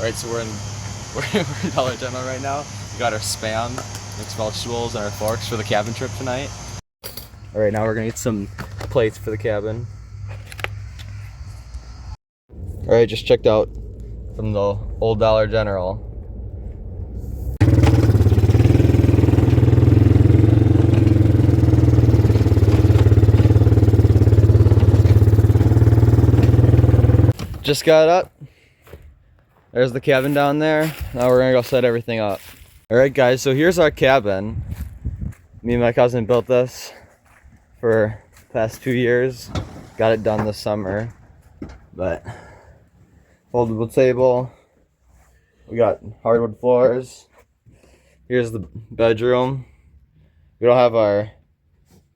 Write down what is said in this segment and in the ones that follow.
Alright, so we're in Dollar General right now. We got our Spam, mixed vegetables, and our forks for the cabin trip tonight. Alright, now we're gonna get some plates for the cabin. Alright, just checked out from the old Dollar General. Just got up. There's the cabin down there. Now we're gonna go set everything up. Alright guys, so here's our cabin. Me and my cousin built this for the past 2 years. Got it done this summer. But foldable table. We got hardwood floors. Here's the bedroom. We don't have our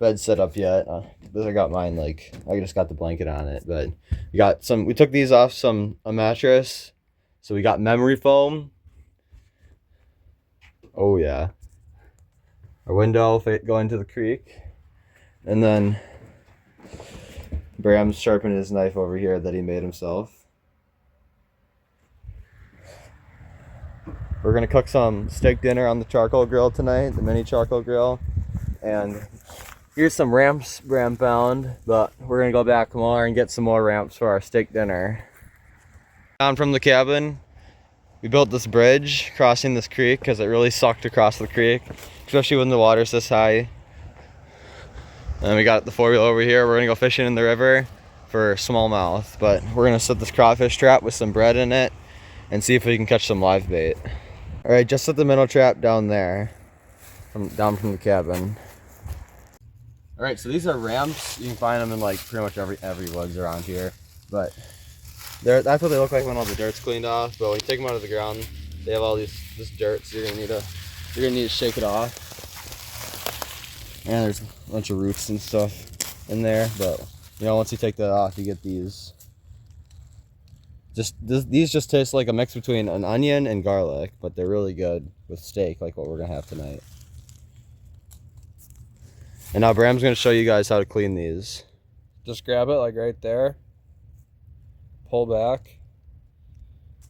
bed set up yet. I got mine, like, I just got the blanket on it, but we took these off a mattress. So we got memory foam. Oh yeah. Our window going to the creek. And then Bram's sharpening his knife over here that he made himself. We're gonna cook some steak dinner on the charcoal grill tonight, the mini charcoal grill. And here's some ramps Bram found, but we're gonna go back more and get some more ramps for our steak dinner. Down from the cabin, we built this bridge crossing this creek because it really sucked to cross the creek, especially when the water's this high. And we got the 4-wheel over here. We're gonna go fishing in the river for smallmouth, but we're gonna set this crawfish trap with some bread in it and see if we can catch some live bait. All right, just set the minnow trap down there, down from the cabin. All right, so these are ramps. You can find them in like pretty much every woods around here, but that's what they look like when all the dirt's cleaned off. But when you take them out of the ground, they have all this dirt, so you're gonna need to shake it off. And there's a bunch of roots and stuff in there, but you know, once you take that off, you get these. These just taste like a mix between an onion and garlic, but they're really good with steak, like what we're gonna have tonight. And now Bram's gonna show you guys how to clean these. Just grab it like right there, pull back,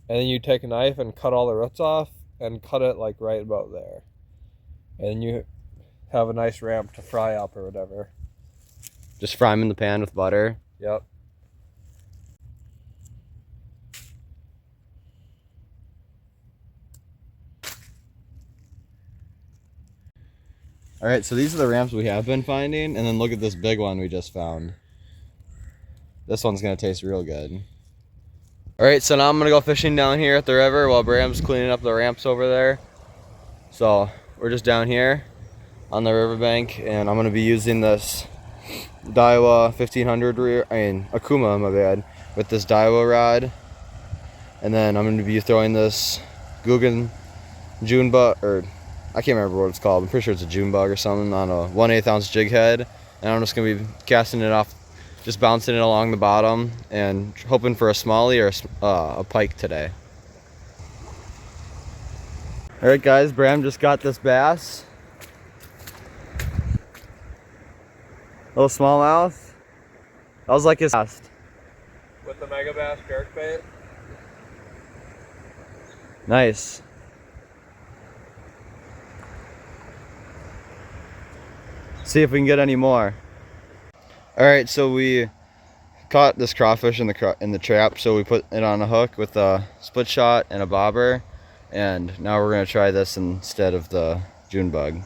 and then you take a knife and cut all the roots off and cut it like right about there. And then you have a nice ramp to fry up or whatever. Just fry them in the pan with butter. Yep. All right, so these are the ramps we have been finding, and then look at this big one we just found. This one's gonna taste real good. All right, so now I'm gonna go fishing down here at the river while Bram's cleaning up the ramps over there. So we're just down here on the riverbank, and I'm gonna be using this Daiwa 1500 Akuma, my bad, with this Daiwa rod. And then I'm gonna be throwing this Guggen June bug, or I can't remember what it's called. I'm pretty sure it's a June bug or something, on a 1/8 ounce jig head. And I'm just gonna be casting it off, just bouncing it along the bottom and hoping for a smallie or a pike today. All right guys, Bram just got this bass. Little smallmouth. That was like his last. With the Mega Bass jerkbait. Nice. See if we can get any more. All right, so we caught this crawfish in the trap, so we put it on a hook with a split shot and a bobber, and now we're gonna try this instead of the June bug.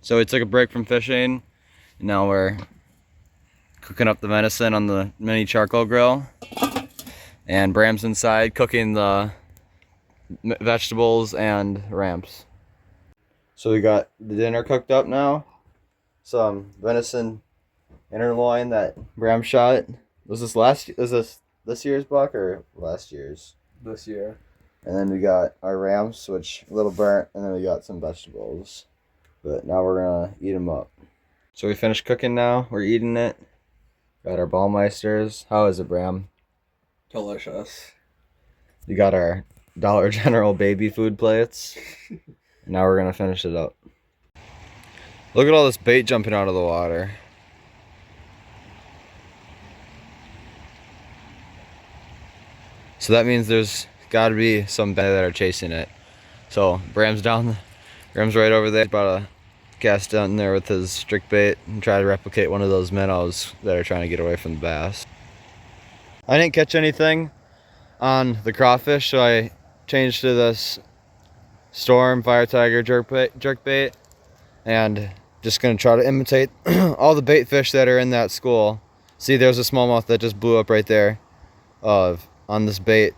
So we took a break from fishing, and now we're cooking up the venison on the mini charcoal grill, and Bram's inside cooking the vegetables and ramps. So we got the dinner cooked up now. Some venison interloin that Bram shot. Was this this year's buck or last year's? This year. And then we got our ramps, which a little burnt, and then we got some vegetables. But now we're gonna eat them up. So we finished cooking now. We're eating it. Got our Ballmeisters. How is it, Bram? Delicious. You got our Dollar General baby food plates. Now we're gonna finish it up. Look at all this bait jumping out of the water. So that means there's gotta be some band that are chasing it. So Bram's right over there, about to cast down there with his strict bait and try to replicate one of those minnows that are trying to get away from the bass. I didn't catch anything on the crawfish, so I changed to this Storm Fire Tiger jerk bait, and just gonna try to imitate all the bait fish that are in that school. See, there's a smallmouth that just blew up right there on this bait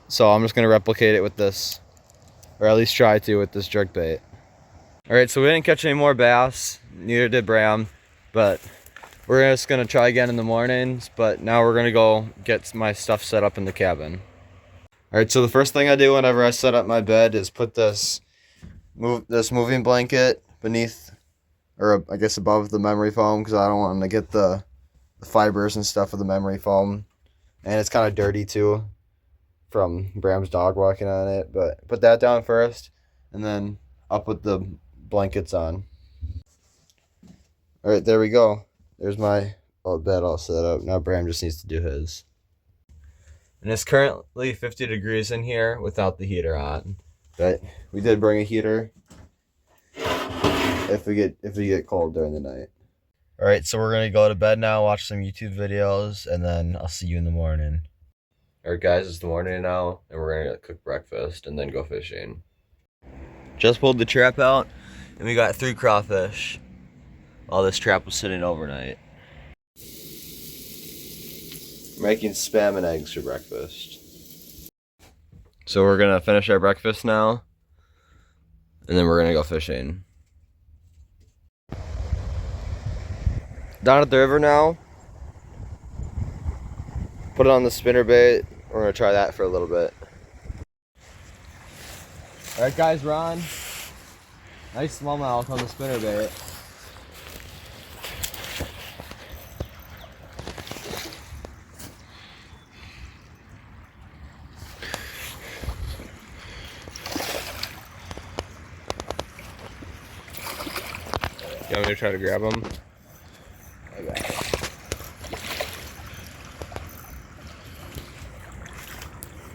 so I'm just gonna replicate it with this, or at least try to, with this jerk bait. All right, so we didn't catch any more bass, neither did Bram, but we're just gonna try again in the mornings. But now we're gonna go get my stuff set up in the cabin. All right, so the first thing I do whenever I set up my bed is put this moving blanket beneath, or I guess above, the memory foam, because I don't want to get the fibers and stuff of the memory foam, and it's kind of dirty too from Bram's dog walking on it. But put that down first, and then I'll put the blankets on. All right, there we go. There's my bed all set up. Now Bram just needs to do his. And it's currently 50 degrees in here without the heater on, but we did bring a heater if we get cold during the night. All right, so we're gonna go to bed now, watch some YouTube videos, and then I'll see you in the morning. All right, guys, it's the morning now, and we're gonna cook breakfast and then go fishing. Just pulled the trap out, and we got 3 crawfish. All this trap was sitting overnight. Making spam and eggs for breakfast. So we're gonna finish our breakfast now, and then we're gonna go fishing. Down at the river now. Put it on the spinner bait. We're gonna try that for a little bit. All right, guys, we're on. Nice smallmouth on the spinner bait. You want me to try to grab them? Okay.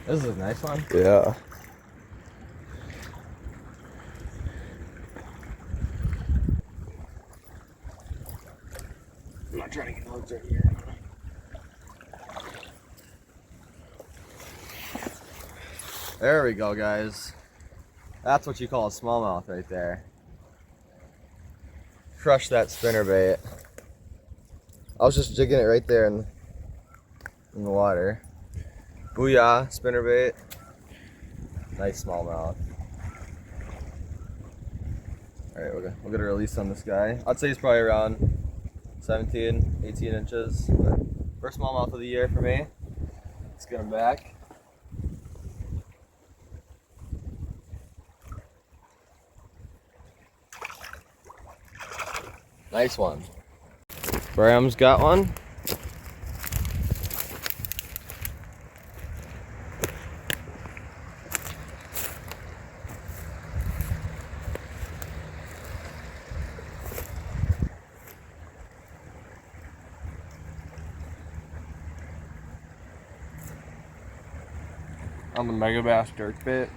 This is a nice one. Yeah. I'm not trying to get hooked right here. There we go, guys. That's what you call a smallmouth right there. Crush that spinner bait. I was just jigging it right there in the water. Booyah, spinner bait. Nice smallmouth. Alright, we'll get a release on this guy. I'd say he's probably around 17, 18 inches. But first smallmouth of the year for me. Let's get him back. Nice one. Bram's got one. On the Mega Bass jerk bait.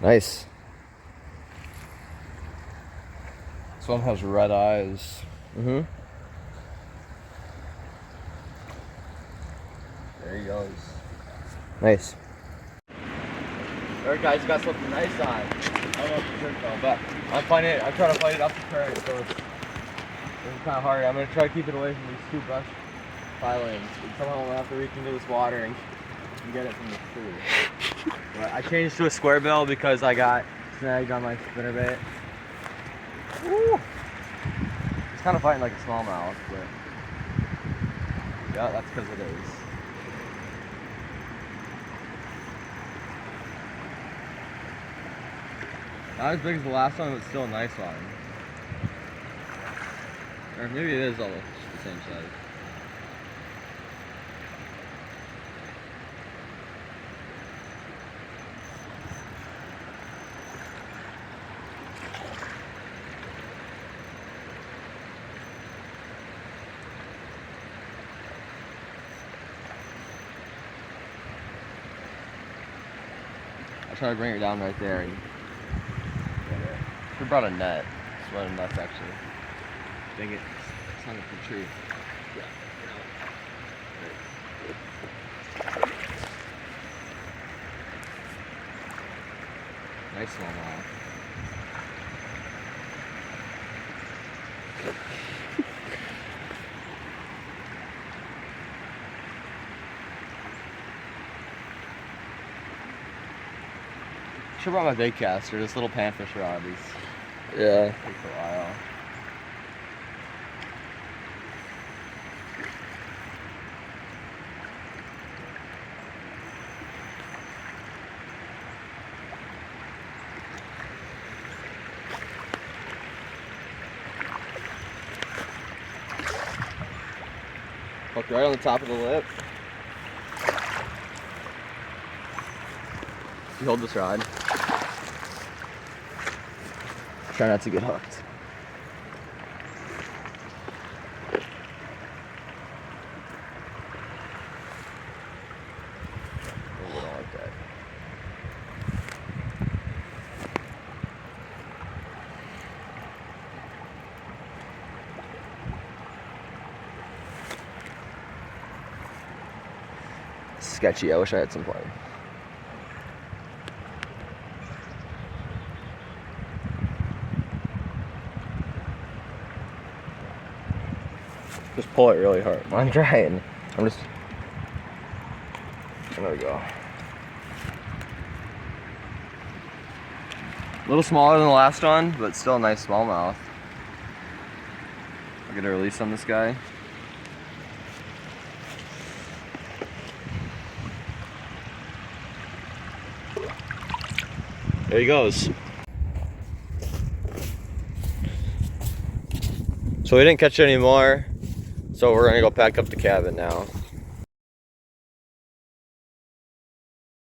Nice. This one has red eyes. Mm-hmm. There he goes. Nice. Alright, guys, got something nice on. I don't know if it's jerk though, but I'm trying to fight it up the current, so it's kind of hard. I'm gonna try to keep it away from these 2 brush pilings. And somehow we'll have to reach into this water and get it from the tree. But I changed to a square bill because I got snagged on my spinner bait. Woo! It's kind of fighting like a smallmouth, but yeah, that's because it is. Not as big as the last one, but still a nice one. Or maybe it is almost the same size. try to bring it down right there. And we brought a net. It's one of the nuts actually. Dang it. It's hung up the tree. Yeah. Nice smallmouth. Should have brought my bait caster, this little panfish rod. These Yeah. take a while. Hooked right on the top of the lip. You hold this rod. Try not to get hooked. A little like that. Sketchy. I wish I had some plane. Just pull it really hard. I'm trying. I'm just. There we go. A little smaller than the last one, but still a nice smallmouth. I'll get a release on this guy. There he goes. So we didn't catch any more, so we're gonna go pack up the cabin now.